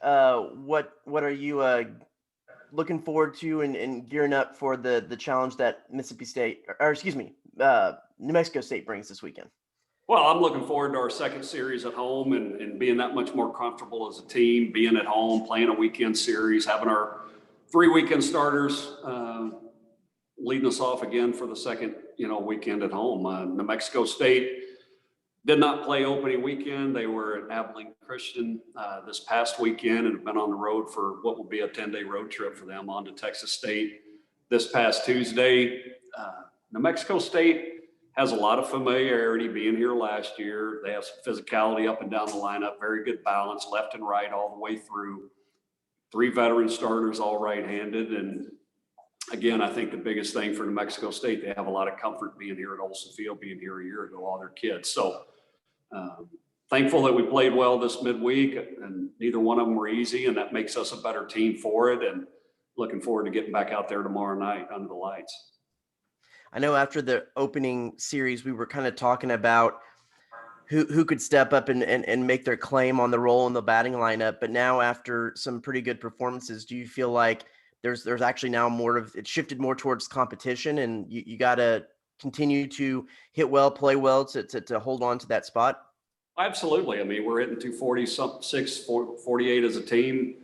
what are you looking forward to and gearing up for the challenge that Mississippi State, or excuse me, New Mexico State brings this weekend? Well, I'm looking forward to our second series at home and being that much more comfortable as a team, being at home, playing a weekend series, having our 3 weekend starters leading us off again for the second, weekend at home. New Mexico State did not play opening weekend. They were at Abilene Christian this past weekend and have been on the road for what will be a 10-day road trip for them on to Texas State this past Tuesday. New Mexico State has a lot of familiarity being here last year. They have some physicality up and down the lineup, very good balance, left and right all the way through. 3 veteran starters, all right-handed. And again, I think the biggest thing for New Mexico State, they have a lot of comfort being here at Olson Field, being here a year ago, all their kids. So thankful that we played well this midweek, and neither one of them were easy, and that makes us a better team for it. And looking forward to getting back out there tomorrow night under the lights. I know after the opening series, we were kind of talking about who could step up and make their claim on the role in the batting lineup. But now after some pretty good performances, do you feel like there's actually now it shifted more towards competition, and you got to continue to hit well, play well to hold on to that spot? Absolutely. I mean, we're hitting 246, 48 as a team.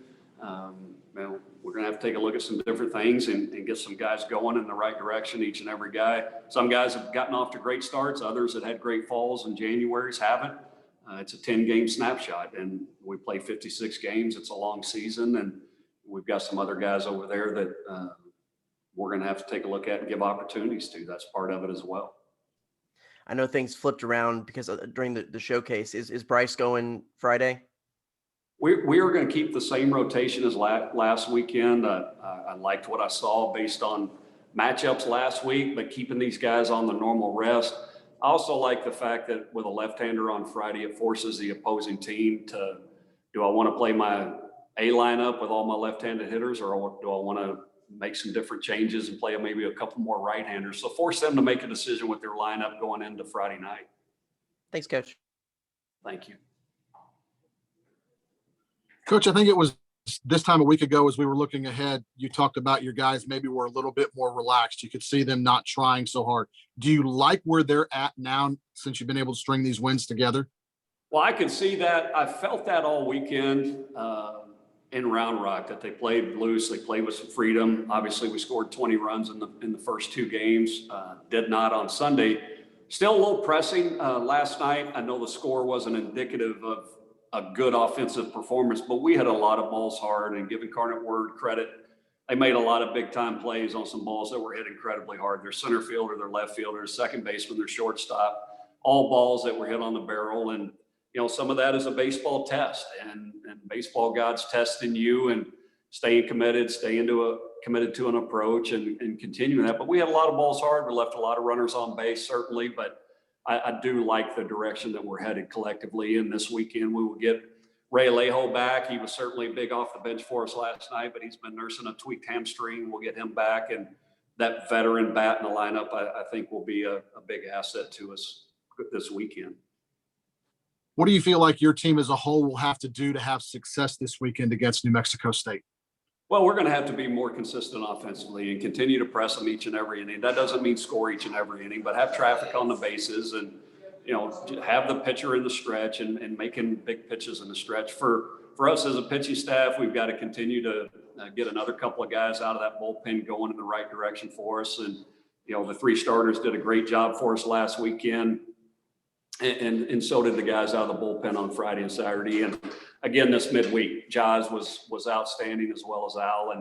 We're going to have to take a look at some different things and get some guys going in the right direction, each and every guy. Some guys have gotten off to great starts. Others that had great falls in January's haven't. It's a 10-game snapshot, and we play 56 games. It's a long season, and we've got some other guys over there that we're going to have to take a look at and give opportunities to. That's part of it as well. I know things flipped around because during the showcase. Is Bryce going Friday? We are going to keep the same rotation as last weekend. I liked what I saw based on matchups last week, but keeping these guys on the normal rest. I also like the fact that with a left-hander on Friday, it forces the opposing team to, do I want to play my A lineup with all my left-handed hitters, or do I want to make some different changes and play maybe a couple more right-handers? So force them to make a decision with their lineup going into Friday night. Thanks, Coach. Thank you. Coach, I think it was this time a week ago as we were looking ahead, you talked about your guys maybe were a little bit more relaxed. You could see them not trying so hard. Do you like where they're at now since you've been able to string these wins together? Well, I could see that. I felt that all weekend in Round Rock, that they played loose. They played with some freedom. Obviously, we scored 20 runs in the first 2 games. Did not on Sunday. Still a little pressing last night. I know the score wasn't indicative of a good offensive performance, but we had a lot of balls hard, and giving Incarnate Word credit, they made a lot of big time plays on some balls that were hit incredibly hard. Their center fielder, their left fielder, second baseman, their shortstop, all balls that were hit on the barrel. And, some of that is a baseball test, and baseball God's testing you and staying committed, committed to an approach and continuing that. But we had a lot of balls hard. We left a lot of runners on base, certainly, but I do like the direction that we're headed collectively. And this weekend we will get Ray Alejo back. He was certainly big off the bench for us last night, but he's been nursing a tweaked hamstring. We'll get him back, and that veteran bat in the lineup, I think, will be a big asset to us this weekend. What do you feel like your team as a whole will have to do to have success this weekend against New Mexico State? Well, we're going to have to be more consistent offensively and continue to press them each and every inning. That doesn't mean score each and every inning, but have traffic on the bases and, have the pitcher in the stretch and making big pitches in the stretch. For us as a pitching staff, we've got to continue to get another couple of guys out of that bullpen going in the right direction for us. And, the 3 starters did a great job for us last weekend. And so did the guys out of the bullpen on Friday and Saturday. And again, this midweek, Jaws was outstanding, as well as Al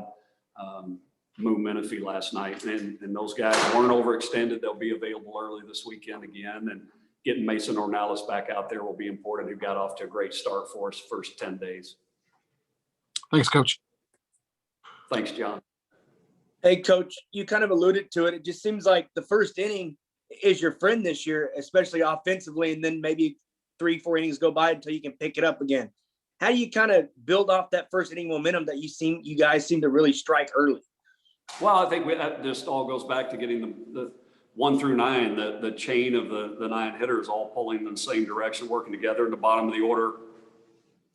and Moo Menifee last night. And those guys weren't overextended. They'll be available early this weekend again. And getting Mason Ornelas back out there will be important, who got off to a great start for us first 10 days. Thanks, Coach. Thanks, John. Hey, Coach, you kind of alluded to it. It just seems like the first inning is your friend this year, especially offensively, and then maybe 3-4 innings go by until you can pick it up again. How do you kind of build off that first inning momentum that you guys seem to really strike early? Well, I think that just all goes back to getting the 1 through 9, the chain of the 9 hitters all pulling in the same direction, working together in the bottom of the order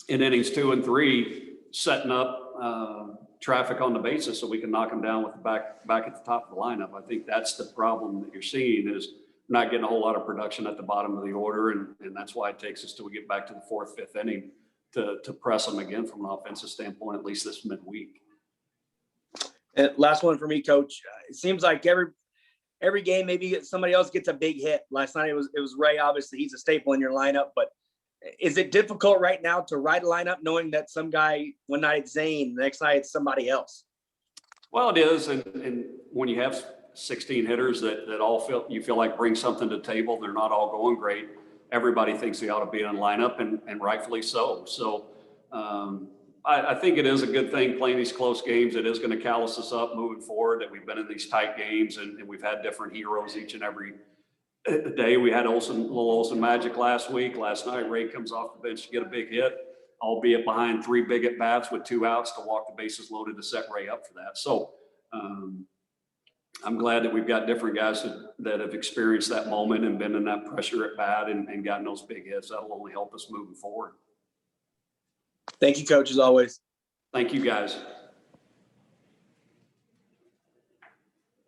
in innings 2 and 3. setting up traffic on the bases so we can knock them down with the back at the top of the lineup. I think that's the problem that you're seeing is not getting a whole lot of production at the bottom of the order. And that's why it takes us till we get back to the fourth, fifth inning to press them again from an offensive standpoint, at least this midweek. And last one for me, Coach. It seems like every game, maybe somebody else gets a big hit. Last night it was Ray. Obviously, he's a staple in your lineup. But is it difficult right now to ride a lineup knowing that some guy one night it's Zane, the next night it's somebody else? Well, it is, and when you have 16 hitters that all you feel like bring something to the table, they're not all going great. Everybody thinks they ought to be in lineup, and rightfully so. So I think it is a good thing playing these close games. It is going to callous us up moving forward that we've been in these tight games and we've had different heroes each and every day. We had little Olsen magic last week. Last night, Ray comes off the bench to get a big hit, albeit behind 3 big at bats with 2 outs to walk the bases loaded to set Ray up for that. So I'm glad that we've got different guys that have experienced that moment and been in that pressure at bat and gotten those big hits. That'll only help us moving forward. Thank you, Coach, as always. Thank you, guys.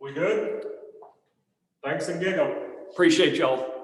We good? Thanks and giggle. Appreciate y'all.